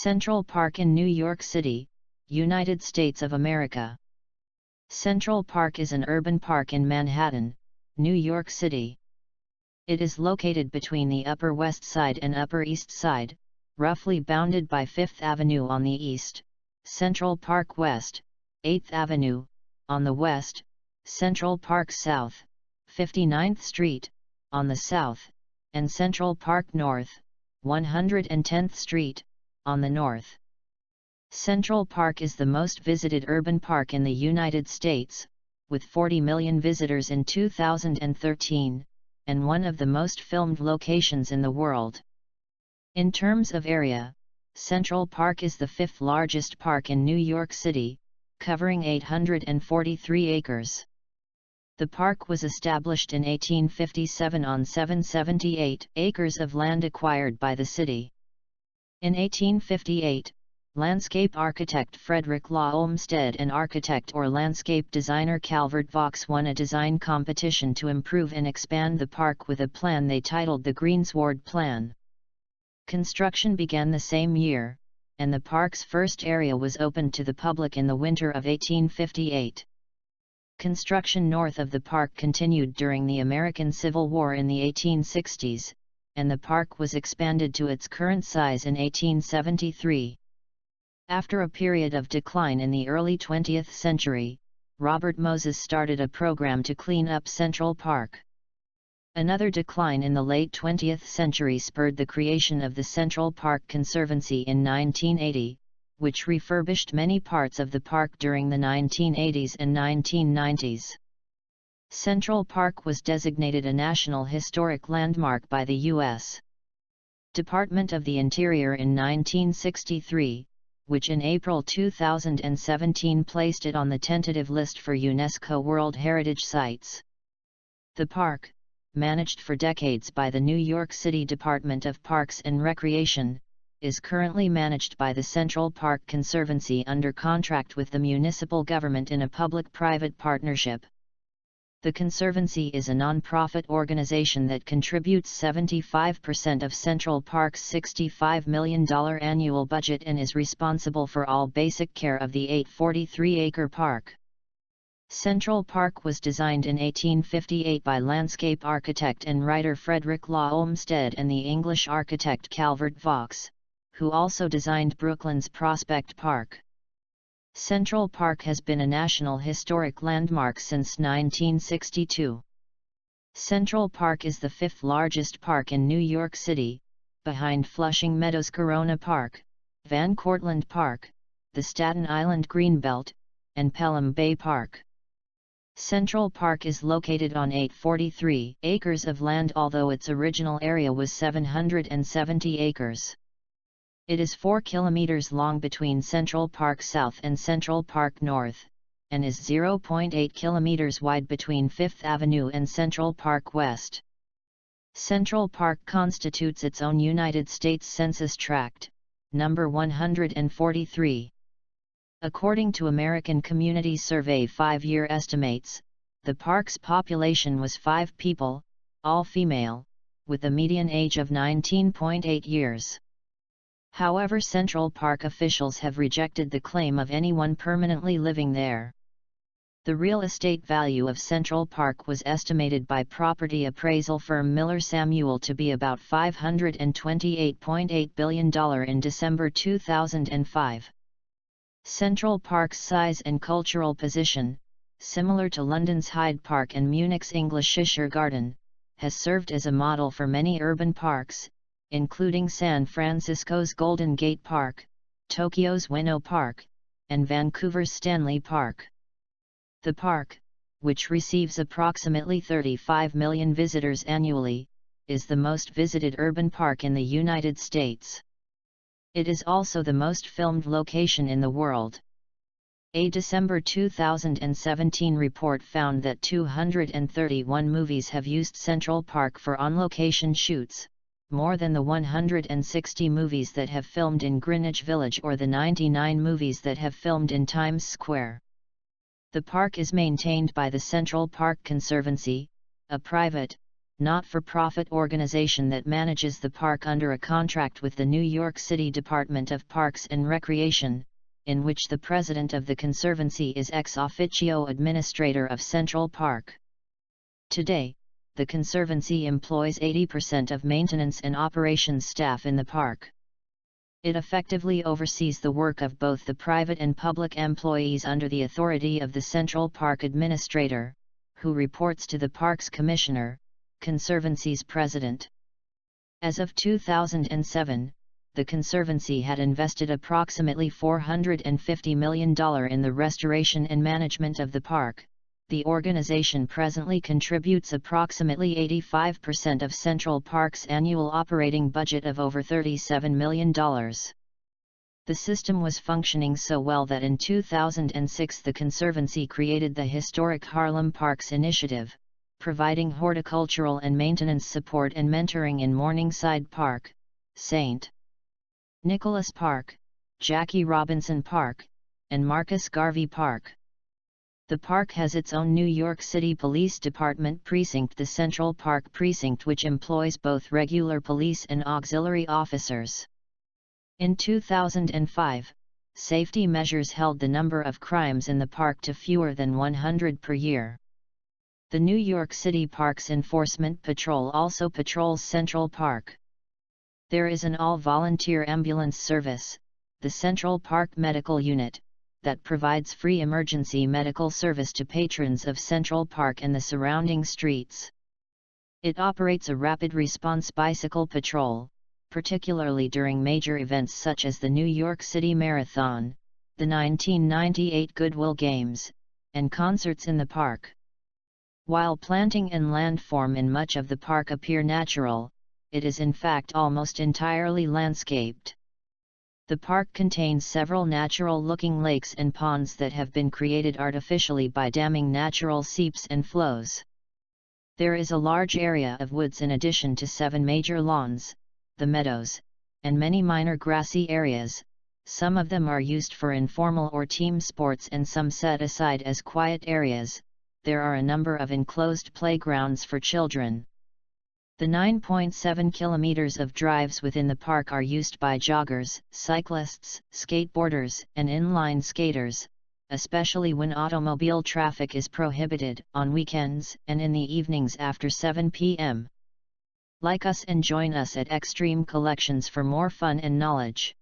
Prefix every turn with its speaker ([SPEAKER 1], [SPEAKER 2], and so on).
[SPEAKER 1] Central Park in New York City, United States of America. Central Park is an urban park in Manhattan, New York City. It is located between the Upper West Side and Upper East Side, roughly bounded by 5th Avenue on the east, Central Park West, 8th Avenue, on the west, Central Park South, 59th Street, on the south, and Central Park North, 110th Street, on the north. Central Park is the most visited urban park in the United States, with 40 million visitors in 2013, and one of the most filmed locations in the world. In terms of area, Central Park is the fifth largest park in New York City, covering 843 acres. The park was established in 1857 on 778 acres of land acquired by the city. In 1858, landscape architect Frederick Law Olmsted and architect or landscape designer Calvert Vaux won a design competition to improve and expand the park with a plan they titled the Greensward Plan. Construction began the same year, and the park's first area was opened to the public in the winter of 1858. Construction north of the park continued during the American Civil War in the 1860s, and the park was expanded to its current size in 1873. After a period of decline in the early 20th century, Robert Moses started a program to clean up Central Park. Another decline in the late 20th century spurred the creation of the Central Park Conservancy in 1980, which refurbished many parts of the park during the 1980s and 1990s. Central Park was designated a National Historic Landmark by the U.S. Department of the Interior in 1963, which in April 2017 placed it on the tentative list for UNESCO World Heritage Sites. The park, managed for decades by the New York City Department of Parks and Recreation, is currently managed by the Central Park Conservancy under contract with the municipal government in a public-private partnership. The Conservancy is a non-profit organization that contributes 75% of Central Park's $65 million annual budget and is responsible for all basic care of the 843-acre park. Central Park was designed in 1858 by landscape architect and writer Frederick Law Olmsted and the English architect Calvert Vaux, who also designed Brooklyn's Prospect Park. Central Park has been a National Historic Landmark since 1962. Central Park is the fifth largest park in New York City, behind Flushing Meadows Corona Park, Van Cortlandt Park, the Staten Island Greenbelt, and Pelham Bay Park. Central Park is located on 843 acres of land, although its original area was 770 acres. It is 4 kilometers long between Central Park South and Central Park North, and is 0.8 kilometers wide between 5th Avenue and Central Park West. Central Park constitutes its own United States Census Tract, number 143. According to American Community Survey 5-year estimates, the park's population was 5 people, all female, with a median age of 19.8 years. However, Central Park officials have rejected the claim of anyone permanently living there. The real estate value of Central Park was estimated by property appraisal firm Miller Samuel to be about $528.8 billion in December 2005. Central Park's size and cultural position, similar to London's Hyde Park and Munich's Englischer Garten, has served as a model for many urban parks, including San Francisco's Golden Gate Park, Tokyo's Ueno Park, and Vancouver's Stanley Park. The park, which receives approximately 35 million visitors annually, is the most visited urban park in the United States. It is also the most filmed location in the world. A December 2017 report found that 231 movies have used Central Park for on-location shoots, more than the 160 movies that have filmed in Greenwich Village or the 99 movies that have filmed in Times Square. The park is maintained by the Central Park Conservancy, a private, not-for-profit organization that manages the park under a contract with the New York City Department of Parks and Recreation, in which the president of the Conservancy is ex officio administrator of Central Park. Today, the Conservancy employs 80% of maintenance and operations staff in the park. It effectively oversees the work of both the private and public employees under the authority of the Central Park Administrator, who reports to the Parks Commissioner, Conservancy's president. As of 2007, the Conservancy had invested approximately $450 million in the restoration and management of the park. The organization presently contributes approximately 85% of Central Park's annual operating budget of over $37 million. The system was functioning so well that in 2006 the Conservancy created the historic Harlem Parks Initiative, providing horticultural and maintenance support and mentoring in Morningside Park, St. Nicholas Park, Jackie Robinson Park, and Marcus Garvey Park. The park has its own New York City Police Department precinct, the Central Park Precinct, which employs both regular police and auxiliary officers. In 2005, safety measures held the number of crimes in the park to fewer than 100 per year. The New York City Parks Enforcement Patrol also patrols Central Park. There is an all-volunteer ambulance service, the Central Park Medical Unit, that provides free emergency medical service to patrons of Central Park and the surrounding streets. It operates a rapid response bicycle patrol, particularly during major events such as the New York City Marathon, the 1998 Goodwill Games, and concerts in the park. While planting and landform in much of the park appear natural, it is in fact almost entirely landscaped. The park contains several natural-looking lakes and ponds that have been created artificially by damming natural seeps and flows. There is a large area of woods in addition to 7 major lawns, the meadows, and many minor grassy areas. Some of them are used for informal or team sports and some set aside as quiet areas. There are a number of enclosed playgrounds for children. The 9.7 kilometers of drives within the park are used by joggers, cyclists, skateboarders, and inline skaters, especially when automobile traffic is prohibited, on weekends and in the evenings after 7 p.m. Like us and join us at Extreme Collections for more fun and knowledge.